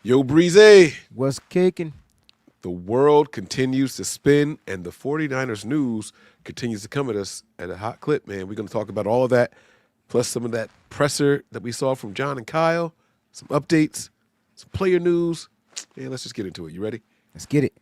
Yo, Breeze, What's kicking? the world continues to spin and the 49ers news continues to come at us at a hot clip, man. We're going to talk about all of that, plus some of that presser that we saw from John and Kyle, some updates, some player news. Man, let's just get into it. You ready? Let's get it.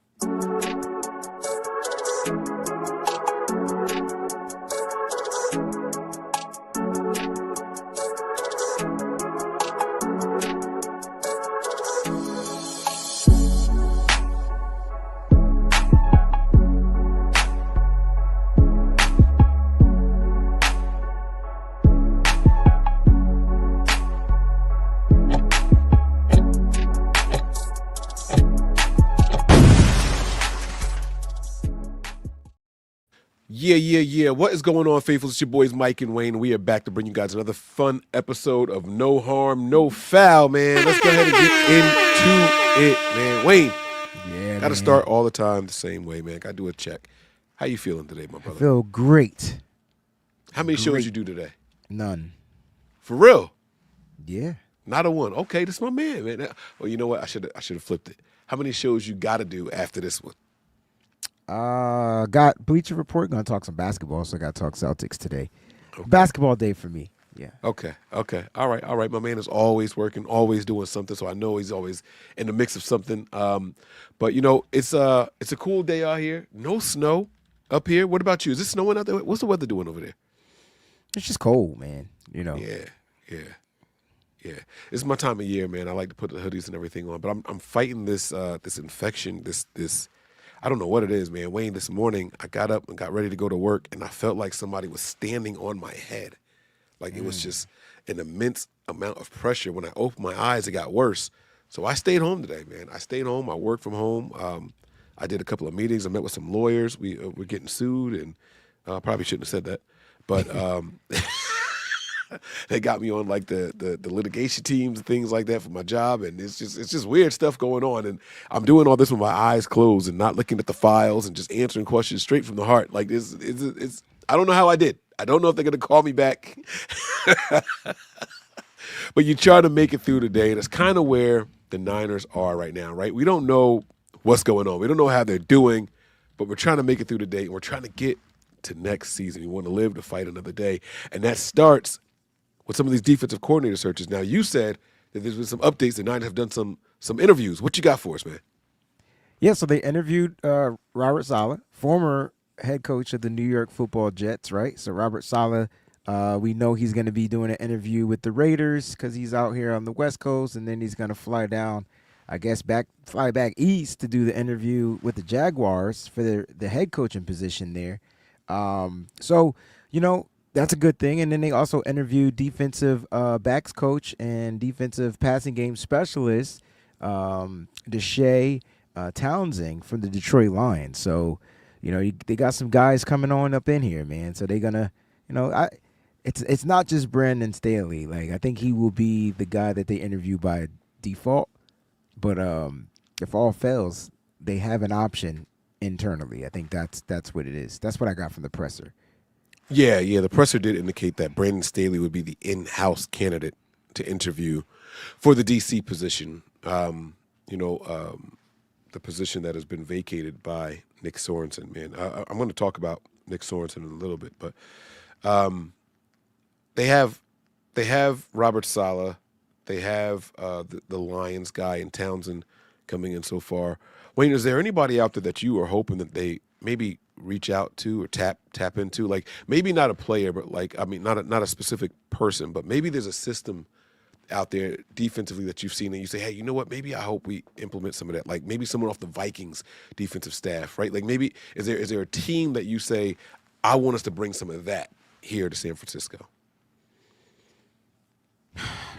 Yeah. What is going on, faithfuls? It's your boys Mike and Wayne. We are back to bring you guys another fun episode of No Harm, No Foul, man. Let's go ahead and get into it, man. Wayne, Yeah, gotta start all the time the same way, man. Gotta do a check. How you feeling today, my I brother? feel great. How many shows you do today? None. For real? Yeah. Not a one. Okay, this is my man. Well, you know what? I should have flipped it. How many shows you got to do after this one? Got Bleacher Report. Gonna talk some basketball. So I got to talk Celtics today. Okay. Basketball day for me. Yeah. Okay. All right. My man is always working, always doing something. So I know he's always in the mix of something. But you know, it's a cool day out here. No snow up here. What about you? Is it snowing out there? What's the weather doing over there? It's just cold, man. You know. Yeah. It's my time of year, man. I like to put the hoodies and everything on, but I'm fighting this infection. This I don't know what it is, man. Wayne, this morning I got up and got ready to go to work, and I felt like somebody was standing on my head. Like it was just an immense amount of pressure. When I opened my eyes, it got worse. So I stayed home today, man. I stayed home. I worked from home. I did a couple of meetings. I met with some lawyers. We're getting sued, and probably shouldn't have said that, but they got me on like the litigation teams and things like that for my job, and it's just weird stuff going on. And I'm doing all this with my eyes closed and not looking at the files and just answering questions straight from the heart. Like it's I don't know how I did. I don't know if they're gonna call me back. But you try to make it through the day. That's kind of where the Niners are right now, right? We don't know what's going on. We don't know how they're doing, but we're trying to make it through the day. And we're trying to get to next season. We want to live to fight another day. And that starts with some of these defensive coordinator searches. Now, you said that there's been some updates. The Niners have done some interviews. What you got for us, man? Yeah. So they interviewed Robert Saleh, former head coach of the New York Football Jets, right? So Robert Saleh, we know he's going to be doing an interview with the Raiders because he's out here on the West Coast, and then he's going to fly down, I guess, fly back east to do the interview with the Jaguars for the head coaching position there. So, you know, that's a good thing. And then they also interviewed defensive backs coach and defensive passing game specialist, Deshae Townsend from the Detroit Lions. So, you know, they got some guys coming on up in here, man. So they're gonna, you know, it's not just Brandon Staley. Like I think he will be the guy that they interview by default. But if all fails, they have an option internally. I think that's what it is. That's what I got from the presser. Yeah. The presser did indicate that Brandon Staley would be the in-house candidate to interview for the DC position. The position that has been vacated by Nick Sorensen, man. I'm going to talk about Nick Sorensen in a little bit, but they have Robert Saleh, they have the Lions guy in Townsend coming in so far. Wayne, is there anybody out there that you are hoping that they maybe reach out to or tap into? Like maybe not a player, but like not a specific person, but maybe there's a system out there defensively that you've seen and you say, hey, you know what? Maybe I hope we implement some of that. Like maybe someone off the Vikings defensive staff, right? Like maybe is there a team that you say, I want us to bring some of that here to San Francisco?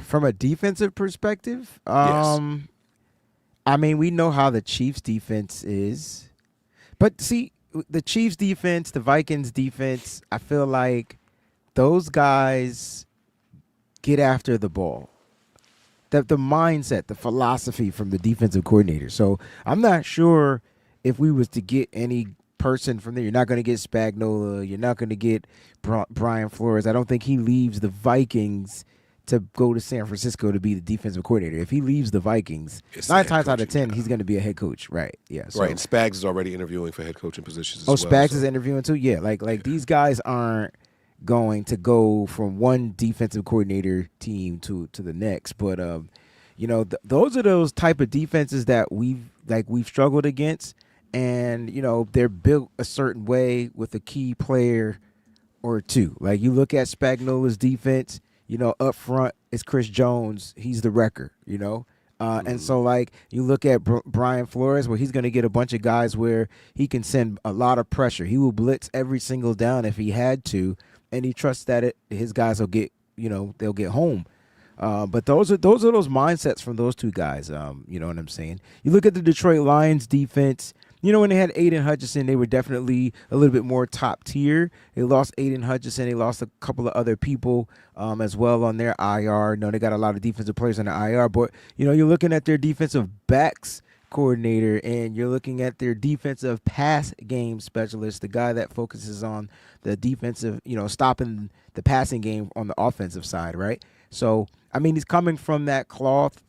From a defensive perspective, Yes. I mean, we know how the Chiefs defense is. But see, the Chiefs defense, the Vikings defense, I feel like those guys get after the ball. The mindset, the philosophy from the defensive coordinator. So I'm not sure if we was to get any person from there. You're not going to get Spagnuolo. You're not going to get Brian Flores. I don't think he leaves the Vikings to go to San Francisco to be the defensive coordinator. If he leaves the Vikings, It's the 9 head times out of coaching 10, job. he's going to be a head coach. Right. Yeah. So, Right, and Spags is already interviewing for head coaching positions oh, as well. Spags is So interviewing too. Yeah. Like yeah. these guys aren't going to go from one defensive coordinator team to the next. But those are those type of defenses that we've struggled against, and they're built a certain way with a key player or two. Like you look at Spagnola's defense, up front it's Chris Jones. He's the wrecker, and Hmm. so like you look at Brian Flores, where he's going to get a bunch of guys where he can send a lot of pressure. He will blitz every single down if he had to, and he trusts that his guys will get, they'll get home. But those mindsets from those two guys. You know what I'm saying? You look at the Detroit Lions defense. When they had Aiden Hutchinson, they were definitely a little bit more top tier. They lost Aiden Hutchinson. They lost a couple of other people as well on their IR. They got a lot of defensive players on the IR. But, you're looking at their defensive backs coordinator, and you're looking at their defensive pass game specialist, the guy that focuses on the defensive, stopping the passing game on the offensive side, right? So, I mean, he's coming from that cloth.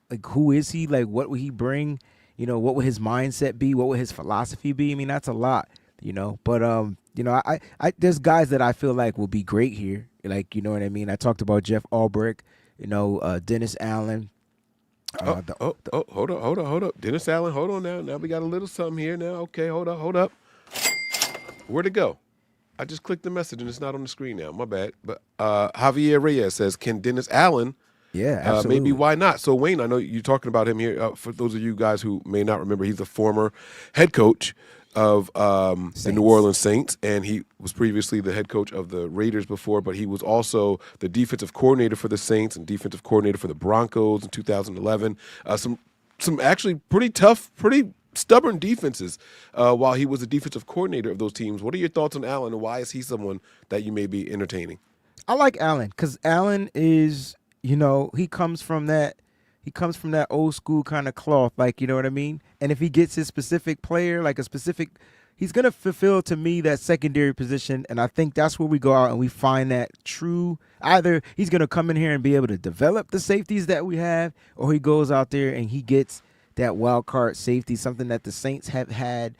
Like, who is he? Like, what would he bring? What would his mindset be? What would his philosophy be? I mean, that's a lot, But I there's guys that I feel like will be great here. Like, you know what I mean? I talked about Jeff Albrecht, Dennis Allen. Oh, The, oh, oh, hold up. Dennis Allen, hold on now. Now we got a little something here now. Okay, hold up. Where'd it go? I just clicked the message and it's not on the screen now. My bad. But Javier Reyes says, can Dennis Allen, yeah, maybe absolutely. why not? So, Wayne, I know you're talking about him here. For those of you guys who may not remember, he's a former head coach of the New Saints. Orleans Saints, and he was previously the head coach of the Raiders before, but he was also the defensive coordinator for the Saints and defensive coordinator for the Broncos in 2011. Some actually pretty tough, pretty stubborn defenses while he was the defensive coordinator of those teams. What are your thoughts on Allen, and why is he someone that you may be entertaining? I like Allen because Allen is, he comes from that old school kind of cloth, like, you know what I mean? And if he gets his specific player, like a specific, he's gonna fulfill to me that secondary position, and I think that's where we go out and we find that true. Either he's gonna come in here and be able to develop the safeties that we have, or he goes out there and he gets that wild card safety, something that the Saints have had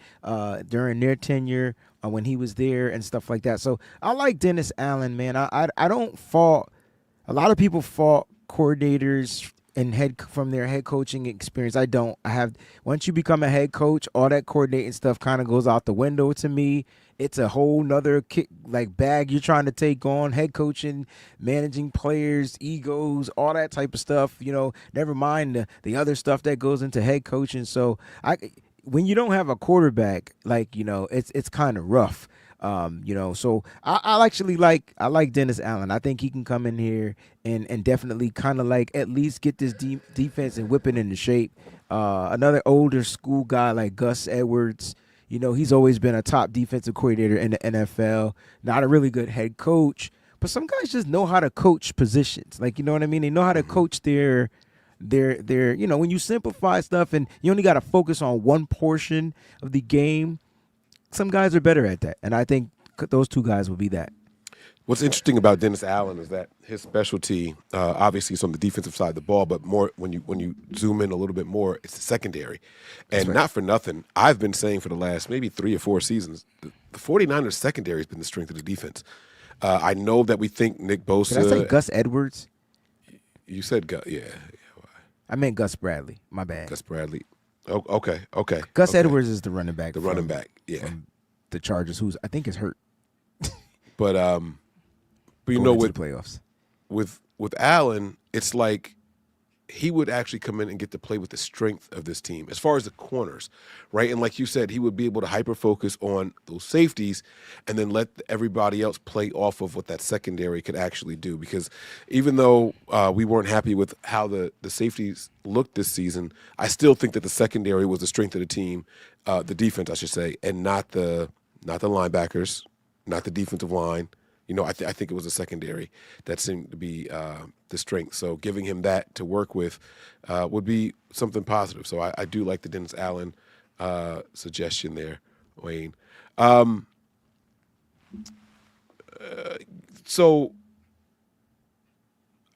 during their tenure when he was there and stuff like that. So I like Dennis Allen, man. I don't fault. A lot of people fault coordinators and head from their head coaching experience. I don't. I have once you become a head coach, all that coordinating stuff kind of goes out the window to me. It's a whole nother bag you're trying to take on. Head coaching, managing players, egos, all that type of stuff. Never mind the other stuff that goes into head coaching. So when you don't have a quarterback, it's kind of rough. So I like Dennis Allen. I think he can come in here and definitely kind of like at least get this defense and whip it into shape. Another older school guy like Gus Edwards. He's always been a top defensive coordinator in the NFL. Not a really good head coach, but some guys just know how to coach positions. Like, you know what I mean? They know how to Hmm. coach their when you simplify stuff and you only got to focus on one portion of the game, some guys are better at that, and I think those two guys will be that. What's interesting about Dennis Allen is that his specialty, obviously, is on the defensive side of the ball, but more when you zoom in a little bit more, it's the secondary. That's And right. not for nothing, I've been saying for the last maybe 3 or 4 seasons, the 49ers secondary has been the strength of the defense. I know that we think Nick Did I say Bosa. Gus Edwards? You said yeah, I meant Gus Bradley. My bad. Gus Bradley. Oh, Gus okay. Edwards is the running back The running from back, yeah. from the Chargers, who's I think is hurt But going into the playoffs. with Allen, it's like he would actually come in and get to play with the strength of this team as far as the corners, right? And like you said, he would be able to hyper focus on those safeties and then let everybody else play off of what that secondary could actually do. Because even though we weren't happy with how the safeties looked this season, I still think that the secondary was the strength of the team, the defense, I should say, and not the linebackers, not the defensive line. I think it was a secondary that seemed to be the strength. So giving him that to work with would be something positive. So I do like the Dennis Allen suggestion there, Wayne. So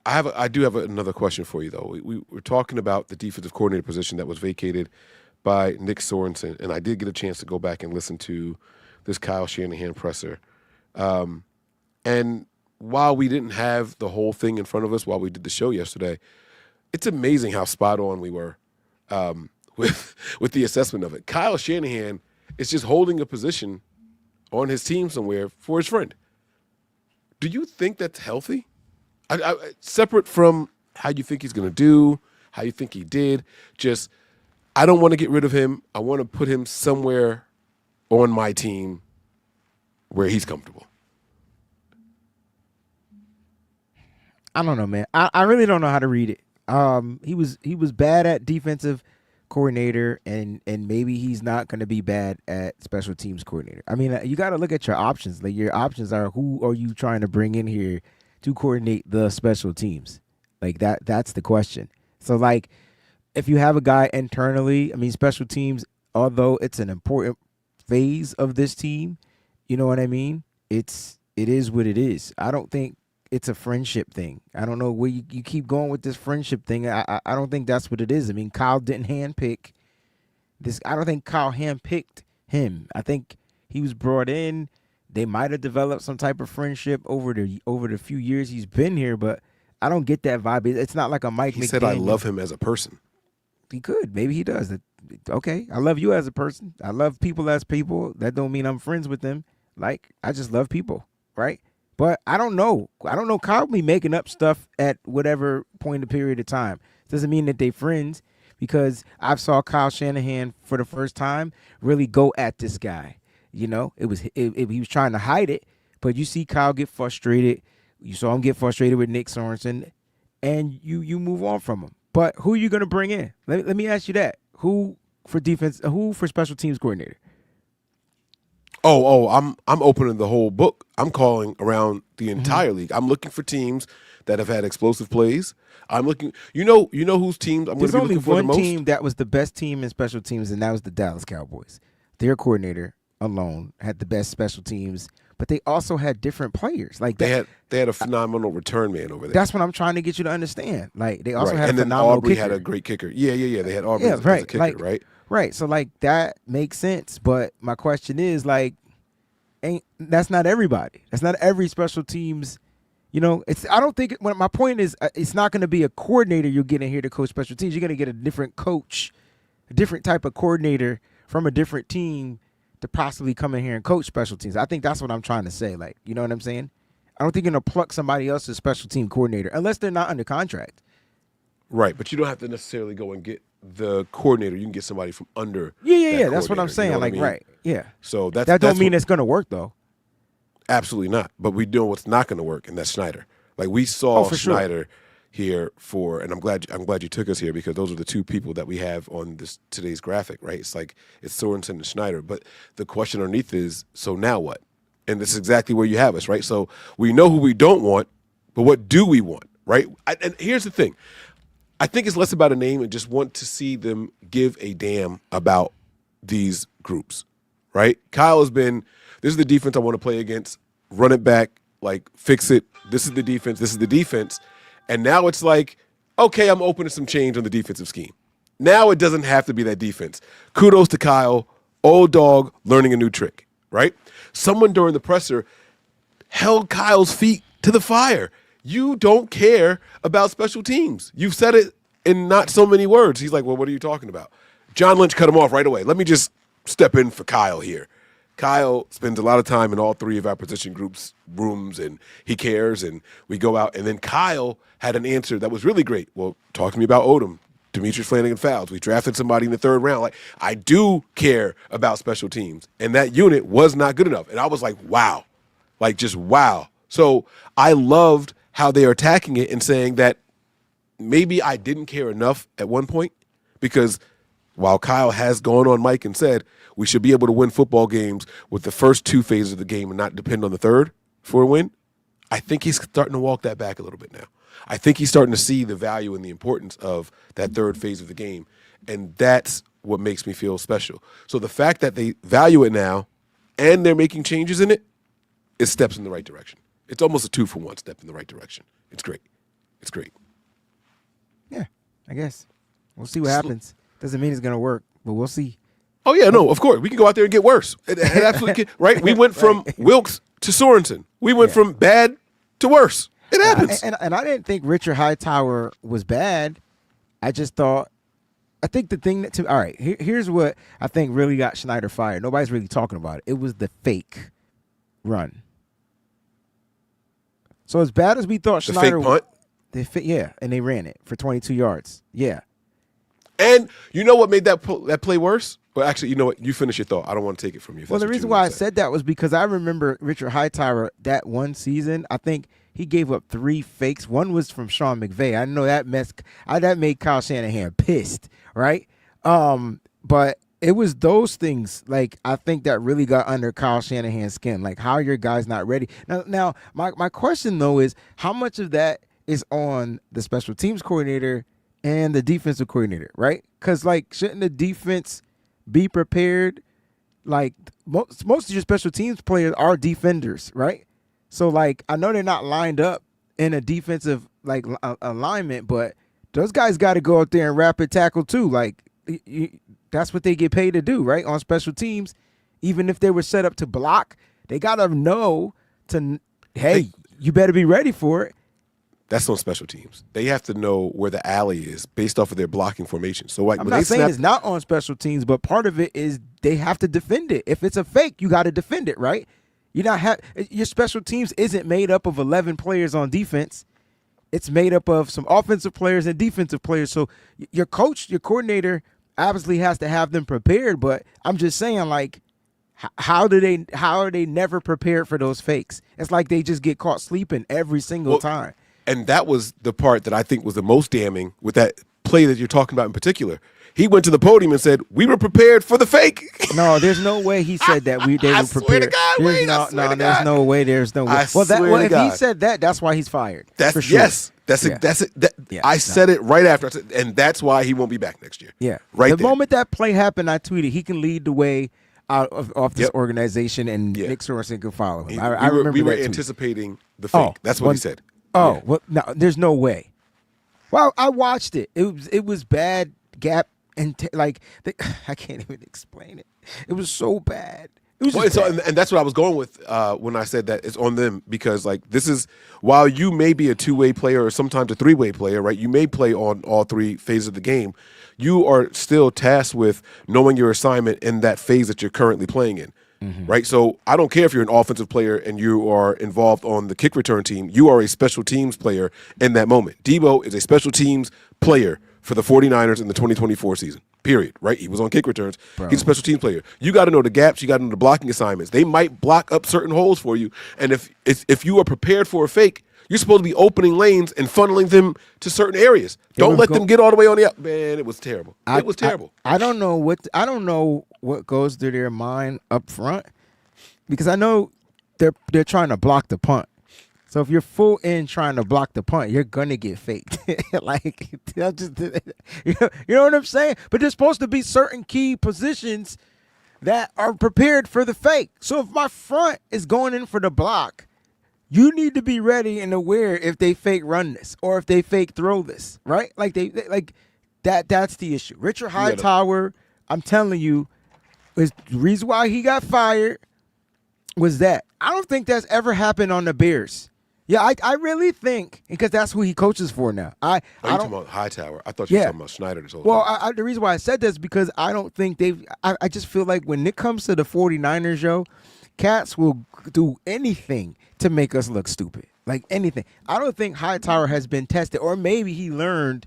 I do have another question for you though. We were talking about the defensive coordinator position that was vacated by Nick Sorensen, and I did get a chance to go back and listen to this Kyle Shanahan presser. And while we didn't have the whole thing in front of us while we did the show yesterday, it's amazing how spot on we were with the assessment of it. Kyle Shanahan is just holding a position on his team somewhere for his friend. Do you think that's healthy? Separate from how you think he's going to do, how you think he did, just I don't want to get rid of him. I want to put him somewhere on my team where he's comfortable. I don't know, man. I really don't know how to read it. He was bad at defensive coordinator, and maybe he's not going to be bad at special teams coordinator. I mean, you got to look at your options. Like, your options are, who are you trying to bring in here to coordinate the special teams? Like, that's the question. So, like, if you have a guy internally, I mean, special teams, although it's an important phase of this team, you know what I mean? It is what it is. I don't think it's a friendship thing. I don't know where you keep going with this friendship thing. I don't think that's what it is. I mean, Kyle didn't handpick this. I don't think Kyle handpicked him. I think he was brought in. They might have developed some type of friendship over the few years he's been here, but I don't get that vibe. It's not like a Mike McDaniel. He said, I love him as a person. He could. Maybe he does. Okay, I love you as a person. I love people as people. That don't mean I'm friends with them. Like, I just love people, right? But I don't know. Kyle be making up stuff at whatever point in the period of time. Doesn't mean that they friends, because I've saw Kyle Shanahan for the first time really go at this guy. You know, he was trying to hide it, but you see Kyle get frustrated. You saw him get frustrated with Nick Sorensen, and you move on from him. But who are you going to bring in? Let me ask you that. Who for defense? Who for special teams coordinator? I'm opening the whole book. I'm calling around the entire league. I'm looking for teams that have had explosive plays. I'm looking. You know whose teams I'm going to be looking for the most. There's only one team that was the best team in special teams, and that was the Dallas Cowboys. Their coordinator alone had the best special teams, but they also had different players. Like they had a phenomenal return man over there. That's what I'm trying to get you to understand. Like, they also had and a phenomenal Aubrey kicker. had a great kicker. Yeah. They had Aubrey as a kicker, right? Right. So, like, that makes sense. But my question is, like, that's not everybody. That's not every special teams. You know, I don't think. My point is, it's not going to be a coordinator you're getting here to coach special teams. You're going to get a different coach, a different type of coordinator from a different team to possibly come in here and coach special teams. I think that's what I'm trying to say. Like, you know what I'm saying? I don't think you're going to pluck somebody else's special team coordinator unless they're not under contract. Right, but you don't have to necessarily go and get the coordinator. You can get somebody from under. Yeah. That's what I'm saying. You know what I mean? Right. Yeah. So that don't mean it's going to work though. Absolutely not. But we know what's not going to work, and that's Schneider. Like, we saw Schneider here and I'm glad you took us here, because those are the two people that we have on today's graphic, right? It's like it's Sorensen and Schneider. But the question underneath is, so now what? And this is exactly where you have us, right? So we know who we don't want, but what do we want, right? And here's the thing. I think it's less about a name and just want to see them give a damn about these groups, right? Kyle has been, this is the defense I want to play against, run it back, like, fix it. This is the defense. And now it's like, okay, I'm open to some change on the defensive scheme. Now it doesn't have to be that defense. Kudos to Kyle, old dog, learning a new trick, right? Someone during the presser held Kyle's feet to the fire. You don't care about special teams. You've said it in not so many words. He's like, well, what are you talking about? John Lynch cut him off right away. Let me just step in for Kyle here. Kyle spends a lot of time in all three of our position groups' rooms, and he cares, and we go out. And then Kyle had an answer that was really great. Well, talk to me about Odom. Demetrius Flanagan fouls. We drafted somebody in the third round. Like, I do care about special teams. And that unit was not good enough. And I was like, wow. Like, just wow. So I loved how they are attacking it and saying that maybe I didn't care enough at one point, because while Kyle has gone on Mike and said we should be able to win football games with the first two phases of the game and not depend on the third for a win, I think he's starting to walk that back a little bit now. I think he's starting to see the value and the importance of that third phase of the game, and that's what makes me feel special. So the fact that they value it now and they're making changes in it is steps in the right direction. It's almost a 2-for-1 step in the right direction. It's great. It's great. Yeah, I guess we'll see what happens. Doesn't mean it's gonna work, but we'll see. Oh yeah, no, of course we can go out there and get worse. It absolutely can, right. We went from Wilkes to Sorensen. We went from bad to worse. It happens. And I didn't think Richard Hightower was bad. I just thought. I think the thing that all right. Here's what I think really got Schneider fired. Nobody's really talking about it. It was the fake run. So as bad as we thought The Schneider fake punt. and they ran it for 22 yards. Yeah. And you know what made that play worse? Well, actually, you know what? You finish your thought. I don't want to take it from you. Well, the reason why I said that was because I remember Richard Hightower that one season. I think he gave up 3 fakes. One was from Sean McVay. I know that that made Kyle Shanahan pissed, right? But it was those things, like, I think that really got under Kyle Shanahan's skin. Like, how are your guys not ready? Now, my question, though, is how much of that is on the special teams coordinator and the defensive coordinator, right? Because, like, shouldn't the defense be prepared? Like, most of your special teams players are defenders, right? So, like, I know they're not lined up in a defensive, like, alignment, but those guys got to go out there and rapid tackle, too. Like, that's what they get paid to do, right? On special teams, even if they were set up to block, they got to know you better be ready for it. That's on special teams. They have to know where the alley is based off of their blocking formation. So, like, I'm not saying it's not on special teams, but part of it is they have to defend it. If it's a fake, you got to defend it, right? Your special teams isn't made up of 11 players on defense. It's made up of some offensive players and defensive players. So your coach, your coordinator, obviously has to have them prepared. But I'm just saying, like, how are they never prepared for those fakes? It's like they just get caught sleeping every single time. And that was the part that I think was the most damning with that play that you're talking about in particular. He went to the podium and said, "We were prepared for the fake." No, there's no way he said that. They were prepared. Swear to God, there's no way. There's no way. If he said that, that's why he's fired. For sure. Yes. I said it right after. And that's why he won't be back next year. Yeah. Right. The moment that play happened, I tweeted, he can lead the way out of this organization, and Nick Sorensen can follow him. I remember we were that anticipating the fake. That's what he said. Well, no, there's no way. Well, I watched it. It was bad gap and I can't even explain it. It was so bad. It was and that's what I was going with when I said that it's on them, because, like, this is, while you may be a 2-way player or sometimes a 3-way player, right? You may play on all 3 phases of the game. You are still tasked with knowing your assignment in that phase that you're currently playing in. Right. So I don't care if you're an offensive player and you are involved on the kick return team. You are a special teams player in that moment. Debo is a special teams player for the 49ers in the 2024 season. Period. Right. He was on kick returns. Bro. He's a special teams player. You got to know the gaps. You got to know the blocking assignments. They might block up certain holes for you. And if you are prepared for a fake, you're supposed to be opening lanes and funneling them to certain areas. Don't let them get all the way on the up. Man, it was terrible. It was terrible. I don't know what goes through their mind up front, because I know they're trying to block the punt. So if you're full in trying to block the punt, you're gonna get faked. Like, you know what I'm saying? But there's supposed to be certain key positions that are prepared for the fake. So if my front is going in for the block, you need to be ready and aware if they fake run this or if they fake throw this, right? Like they like that. That's the issue. Richard Hightower, I'm telling you, is the reason why he got fired was that. I don't think that's ever happened on the Bears. Yeah, I really think, because that's who he coaches for now. I don't talking about Hightower. I thought you were talking about Schneider this whole time. The reason why I said this is because I don't think I just feel like when it comes to the 49ers, Joe, cats will do anything to make us look stupid. Like anything. I don't think Hightower has been tested, or maybe he learned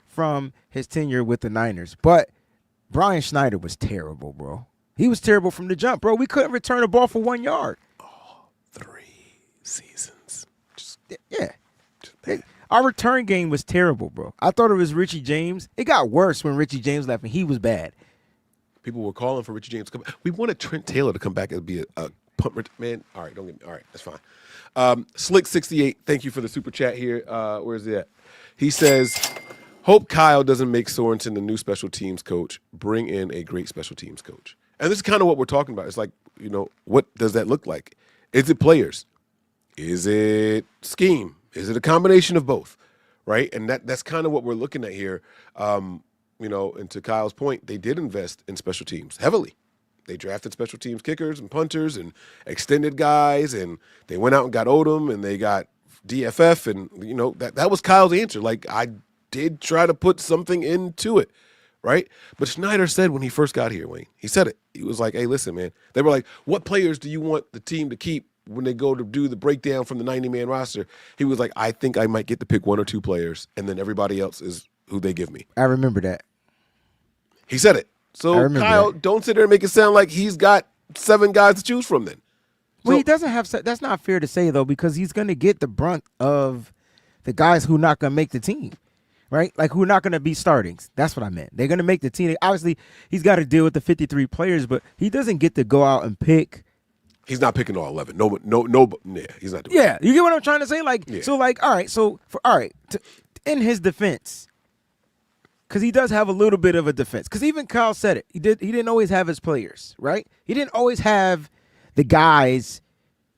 from his tenure with the Niners. But Brian Schneider was terrible, bro. He was terrible from the jump, bro. We couldn't return a ball for 1 yard. 3 seasons. Our return game was terrible, bro. I thought it was Richie James. It got worse when Richie James left, and he was bad. People were calling for Richie James to come back. We wanted Trent Taylor to come back and be a punt man. All right, don't get me. All right, that's fine. Slick68, thank you for the super chat here. Where's it at? He says, hope Kyle doesn't make Sorensen the new special teams coach. Bring in a great special teams coach. And this is kind of what we're talking about. It's like, what does that look like? Is it players? Is it scheme? Is it a combination of both? right? And that's kind of what we're looking at here. And to Kyle's point, they did invest in special teams heavily. They drafted special teams kickers and punters and extended guys, and they went out and got Odom, and they got DFF, and that was Kyle's answer. Like, I did try to put something into it, right? But Snyder said when he first got here, Wayne, he said it. He was like, hey, listen, man. They were like, what players do you want the team to keep when they go to do the breakdown from the 90-man roster? He was like, I think I might get to pick one or two players, and then everybody else is who they give me. I remember that. He said it. So, Kyle, don't sit there and make it sound like he's got 7 guys to choose from then. Well, he doesn't have – that's not fair to say, though, because he's going to get the brunt of the guys who are not going to make the team, right? Like, who are not going to be startings. That's what I meant. They're going to make the team. Obviously, he's got to deal with the 53 players, but he doesn't get to go out and pick. He's not picking all 11. No, yeah, he's not doing Yeah, you get what I'm trying to say? Like, yeah. So, like, all right, in his defense, because he does have a little bit of a defense. Because even Kyle said it. He didn't always have his players, right? He didn't always have the guys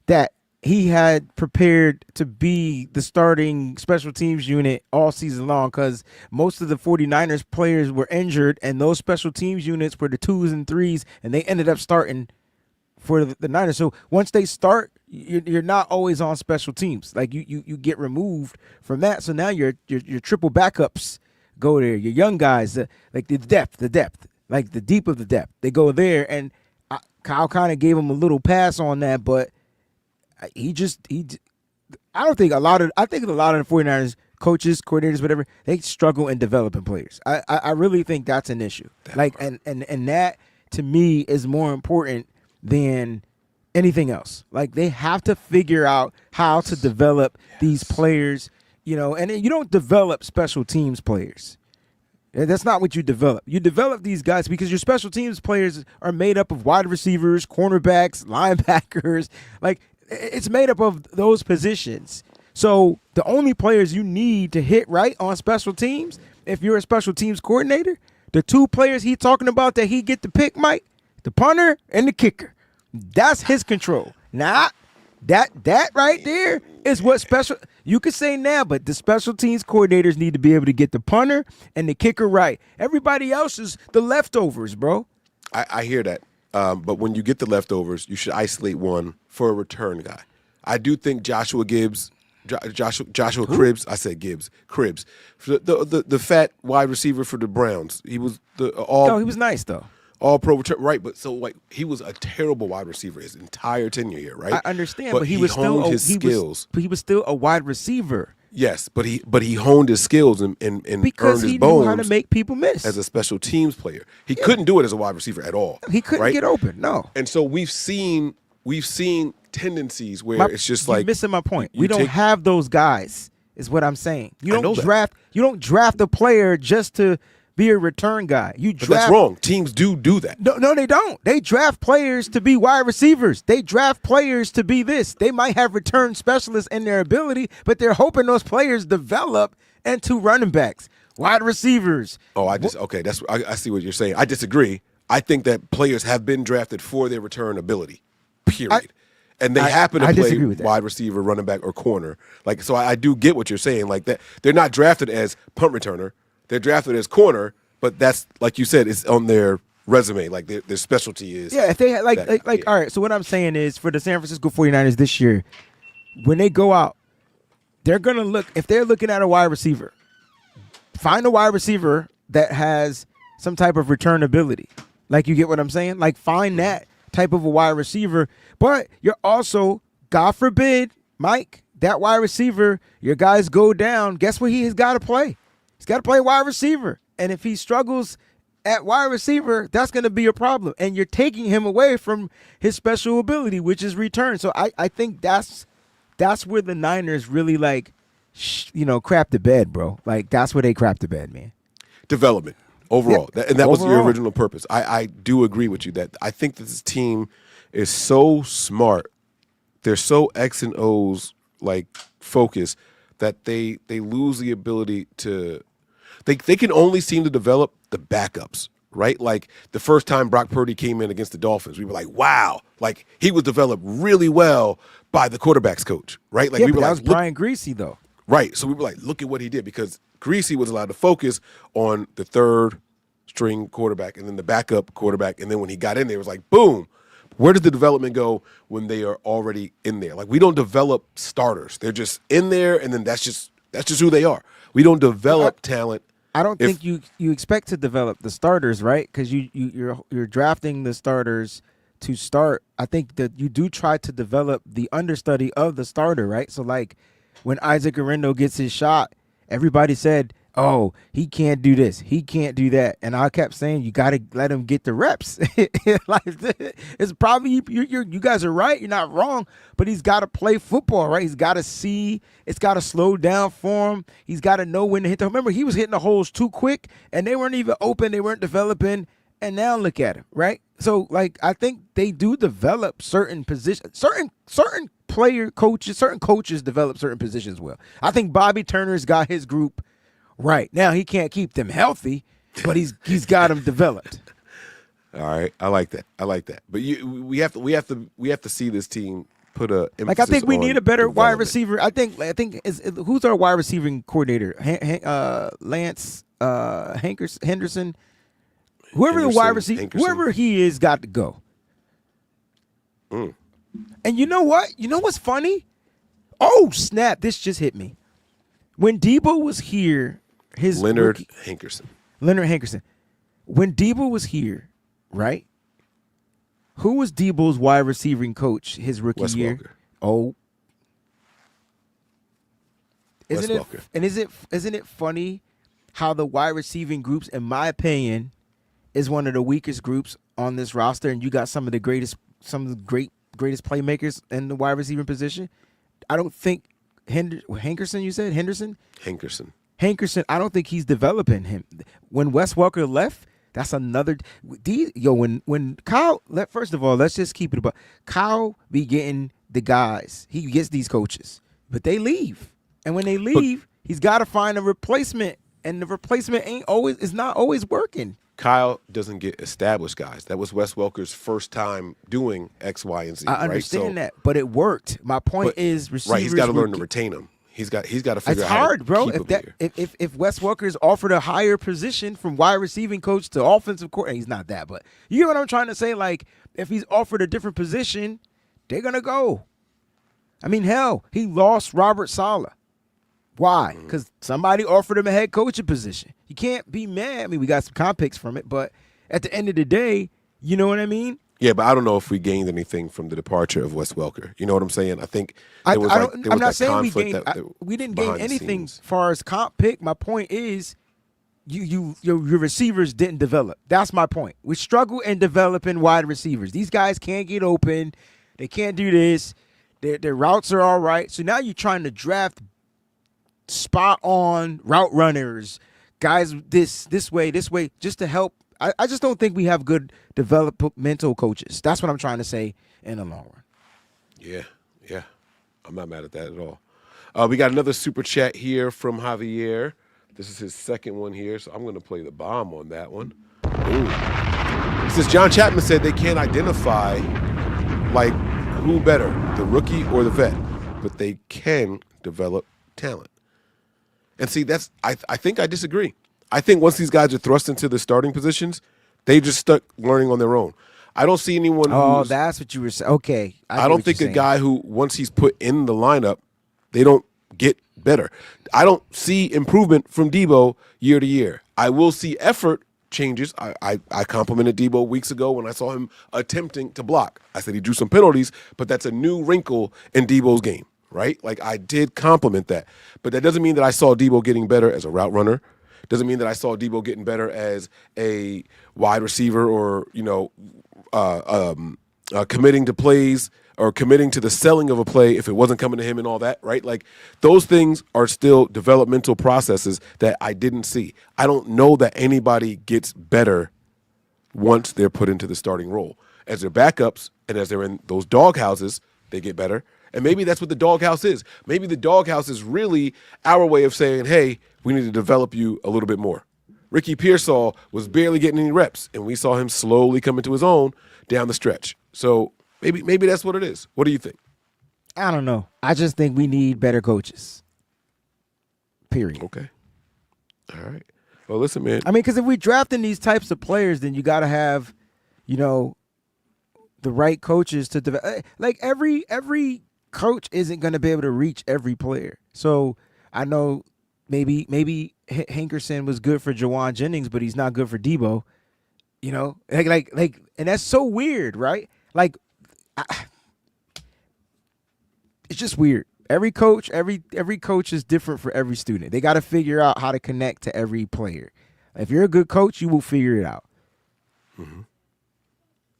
that he had prepared to be the starting special teams unit all season long, because most of the 49ers players were injured, and those special teams units were the 2s and 3s, and they ended up starting for the Niners. So once they start, you're not always on special teams. Like, you get removed from that. So now your triple backups go there. Your young guys, like the depth, like the deep of the depth, they go there. And Kyle kind of gave him a little pass on that, but I think a lot of the 49ers coaches, coordinators, whatever, they struggle in developing players. I really think that's an issue. And that to me is more important than anything else. Like, they have to figure out how to develop these players, and you don't develop special teams players. That's not what you develop. You develop these guys because your special teams players are made up of wide receivers, cornerbacks, linebackers. Like, it's made up of those positions. So the only players you need to hit right on special teams, if you're a special teams coordinator, the 2 players he's talking about that he get to pick, Mike, the punter and the kicker. That's his control. Now, that right there is what special – you could say now, but the special teams coordinators need to be able to get the punter and the kicker right. Everybody else is the leftovers, bro. I hear that. But when you get the leftovers, you should isolate one for a return guy. I do think Joshua Cribbs. I said Gibbs. Cribbs, the fat wide receiver for the Browns. He was he was nice though. All pro return, right? But so, like, he was a terrible wide receiver his entire tenure here, right? I understand, but he was honed his skills. But he was still a wide receiver. Yes, but he honed his skills and because earned his bones. Because he knew how to make people miss as a special teams player. He couldn't do it as a wide receiver at all. He couldn't get open. No. And so we've seen tendencies where it's just like, you're missing my point. We don't have those guys. Is what I'm saying. You don't draft a player just to be a return guy. But that's wrong. Teams do that. No, they don't. They draft players to be wide receivers. They draft players to be this. They might have return specialists in their ability, but they're hoping those players develop into running backs, wide receivers. Oh, I see what you're saying. I disagree. I think that players have been drafted for their return ability, period. And they happen to play wide receiver, running back, or corner. Like, so I do get what you're saying. Like, that they're not drafted as punt returner. They're drafted as corner, but that's, like you said, it's on their resume. Like, their specialty is. Yeah, if they had, all right, so what I'm saying is, for the San Francisco 49ers this year, when they go out, they're going to look, if they're looking at a wide receiver, find a wide receiver that has some type of return ability. Like, you get what I'm saying? Like, find that type of a wide receiver, but you're also, God forbid, Mike, that wide receiver, your guys go down, guess what he has got to play? He's got to play wide receiver. And if he struggles at wide receiver, that's going to be a problem. And you're taking him away from his special ability, which is return. So I think that's where the Niners really, like, crap the bed, bro. Like, that's where they crap the bed, man. Development overall. Yeah, and that was your original purpose. I do agree with you that I think that this team is so smart. They're so X and O's, like, focused that they lose the ability to they can only seem to develop the backups, right? Like, the first time Brock Purdy came in against the Dolphins, we were like, wow, like, he was developed really well by the quarterback's coach, right? Like, yeah, we were that like, was Brian Greasy, though. Right. So we were like, look at what he did because Greasy was allowed to focus on the third string quarterback and then the backup quarterback. And then when he got in there, it was like, boom. Where does the development go when they are already in there? Like we don't develop starters. They're just in there and then that's just who they are. We don't develop talent. I don't think you expect to develop the starters, right? Because you're drafting the starters to start. I think that you do try to develop the understudy of the starter, right? So like when Isaac Arendo gets his shot, everybody said, "Oh, he can't do this, he can't do that," and I kept saying, "You got to let him get the reps." Like it's probably you guys are right. You're not wrong, but he's got to play football, right? He's got to see. It's got to slow down for him. He's got to know when to hit the. Remember, he was hitting the holes too quick, and they weren't even open. They weren't developing. And now look at him, right? So, like, I think they do develop certain positions, certain player coaches, certain coaches develop certain positions well. I think Bobby Turner's got his group right. Now he can't keep them healthy, but he's got them developed. All right, I like that. But we have to see this team put a emphasis like I think we need a better wide receiver. I think who's our wide receiving coordinator? Lance Henderson. Whoever the wide receiver, whoever he is, got to go. And you know what? You know what's funny? Oh snap! This just hit me. When Debo was here, Leonard Hankerson. When Debo was here, right? Who was Debo's wide receiving coach his rookie Wes year? Welker. Oh, Wes Welker. Isn't it funny how the wide receiving groups, in my opinion, is one of the weakest groups on this roster, and you got some of the greatest greatest playmakers in the wide receiving position. I don't think Hankerson. You said Henderson. Hankerson. I don't think he's developing him. When Wes Welker left, that's another. When Kyle left, first of all, let's just keep it about Kyle be getting the guys. He gets these coaches, but they leave, and when they leave, he's got to find a replacement, and the replacement is not always working. Kyle doesn't get established guys. That was Wes Welker's first time doing X, Y, and Z. I understand that, but it worked. My point is, receivers. Right, he's got to learn to retain them. He's got to figure out. It's hard, bro. If Wes Welker is offered a higher position from wide receiving coach to offensive coordinator, he's not that, but you know what I'm trying to say. Like if he's offered a different position, they're gonna go. I mean, hell, he lost Robert Saleh. Why? Because somebody offered him a head coaching position. You can't be mad. I mean, we got some comp picks from it, but at the end of the day, you know what I mean? Yeah, but I don't know if we gained anything from the departure of Wes Welker. You know what I'm saying? I think I'm not saying we gained. We didn't gain anything as far as comp pick. My point is, your receivers didn't develop. That's my point. We struggle in developing wide receivers. These guys can't get open. They can't do this. Their routes are all right. So now you're trying to draft spot on route runners, guys this way, just to help. I just don't think we have good developmental coaches. That's what I'm trying to say in the long run. Yeah. I'm not mad at that at all. We got another super chat here from Javier. This is his second one here, so I'm going to play the bomb on that one. Ooh. It says John Chapman said they can't identify like who better, the rookie or the vet, but they can develop talent. And see, I think I disagree. I think once these guys are thrust into the starting positions, they just stuck learning on their own. I don't see anyone. Oh, that's what you were saying. Okay, I don't think a guy who once he's put in the lineup, they don't get better. I don't see improvement from Debo year to year. I will see effort changes. I complimented Debo weeks ago when I saw him attempting to block. I said he drew some penalties, but that's a new wrinkle in Debo's game, right? Like I did compliment that. But that doesn't mean that I saw Debo getting better as a route runner. Doesn't mean that I saw Debo getting better as a wide receiver or, committing to plays or committing to the selling of a play if it wasn't coming to him and all that, right? Like those things are still developmental processes that I didn't see. I don't know that anybody gets better once they're put into the starting role. As they're backups and as they're in those doghouses, they get better. And maybe that's what the doghouse is. Maybe the doghouse is really our way of saying, hey, we need to develop you a little bit more. Ricky Pearsall was barely getting any reps, and we saw him slowly come into his own down the stretch. So maybe that's what it is. What do you think? I don't know. I just think we need better coaches. period. Okay. All right. Well, listen, man. I mean, because if we drafting these types of players, then you got to have, the right coaches to develop. Like every coach isn't going to be able to reach every player. So I know maybe Hankerson was good for Jawan Jennings, but he's not good for Debo. Like, and that's so weird, right? Like, it's just weird. Every coach is different for every student. They got to figure out how to connect to every player. If you're a good coach, you will figure it out. Mm-hmm.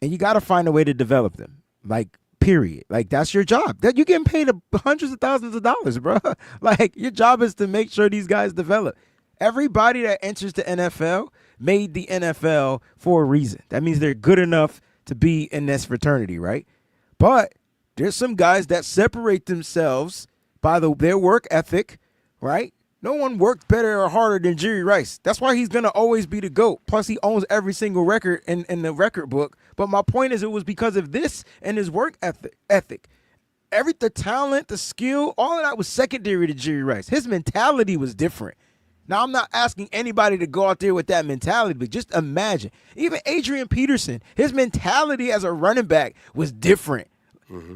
And you got to find a way to develop them. Like, period. Like, that's your job. That you're getting paid hundreds of thousands of dollars, bro. Like, your job is to make sure these guys develop. Everybody that enters the NFL made the NFL for a reason. That means they're good enough to be in this fraternity, right? But there's some guys that separate themselves by their work ethic, right? No one worked better or harder than Jerry Rice. That's why he's going to always be the GOAT. Plus, he owns every single record in the record book. But my point is, it was because of this and his work ethic. The talent, the skill, all of that was secondary to Jerry Rice. His mentality was different. Now, I'm not asking anybody to go out there with that mentality, but just imagine. Even Adrian Peterson, his mentality as a running back was different. Mm-hmm.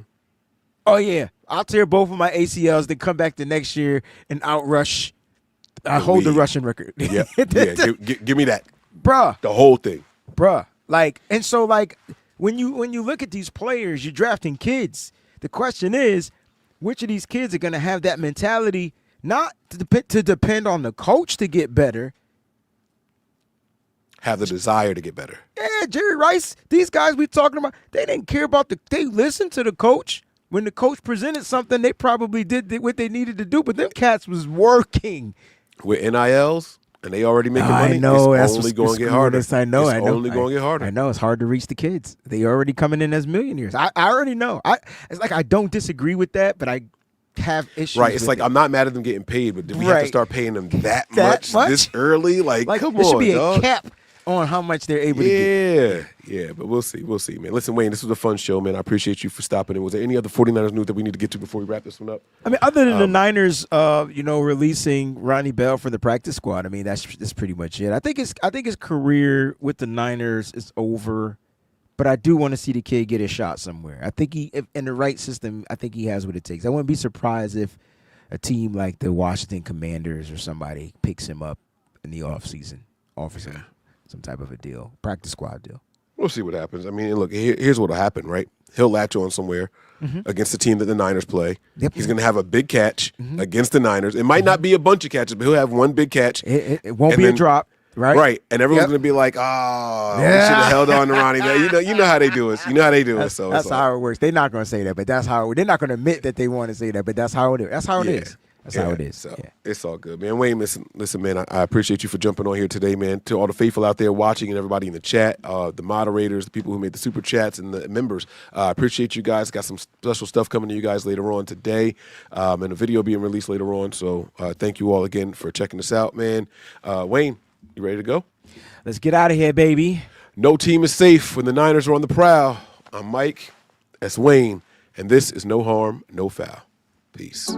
Oh, yeah, I'll tear both of my ACLs, then come back the next year and outrush. I hold the rushing record. Yeah, give me that. Bruh. The whole thing. Bruh. Like, and so, like, when you look at these players, you're drafting kids. The question is, which of these kids are going to have that mentality not to depend on the coach to get better. Have the desire to get better. Yeah, Jerry Rice, these guys we talking about, they didn't care about they listened to the coach. When the coach presented something, they probably did what they needed to do, but them cats was working. With NILs, and they already making money, I know, it's only going to get harder. I know. It's only going to get harder. I know, it's hard to reach the kids. They already coming in as millionaires. I already know. It's like I don't disagree with that, but I have issues Right, it's with like it. I'm not mad at them getting paid, but did we have to start paying them that much this early? Like come there on, should be dog. a cap on how much they're able to get. Yeah, but we'll see, man. Listen, Wayne, this was a fun show, man. I appreciate you for stopping in. Was there any other 49ers news that we need to get to before we wrap this one up? I mean, other than the Niners, releasing Ronnie Bell for the practice squad, I mean, that's pretty much it. I think his career with the Niners is over, but I do want to see the kid get a shot somewhere. I think if in the right system, I think he has what it takes. I wouldn't be surprised if a team like the Washington Commanders or somebody picks him up in the offseason, offers him some type of a deal, practice squad deal. We'll see what happens. I mean, look, here's what'll happen, right? He'll latch on somewhere against the team that the Niners play. Yep. He's going to have a big catch against the Niners. It might not be a bunch of catches, but he'll have one big catch. It won't be a drop, right? Right, and everyone's going to be like, we should have held on to Ronnie. You know how they do it. You know how they do it. So that's how it works. They're not going to say that, but that's how. They're not going to admit that they want to say that, but that's how it is. That's how it is. That's how it is. So it's all good, man. Wayne, listen, man, I appreciate you for jumping on here today, man. To all the faithful out there watching and everybody in the chat, the moderators, the people who made the super chats, and the members, I appreciate you guys. Got some special stuff coming to you guys later on today, and a video being released later on. So thank you all again for checking us out, man. Wayne, you ready to go? Let's get out of here, baby. No team is safe when the Niners are on the prowl. I'm Mike. That's Wayne, and this is No Harm, No Foul. Peace.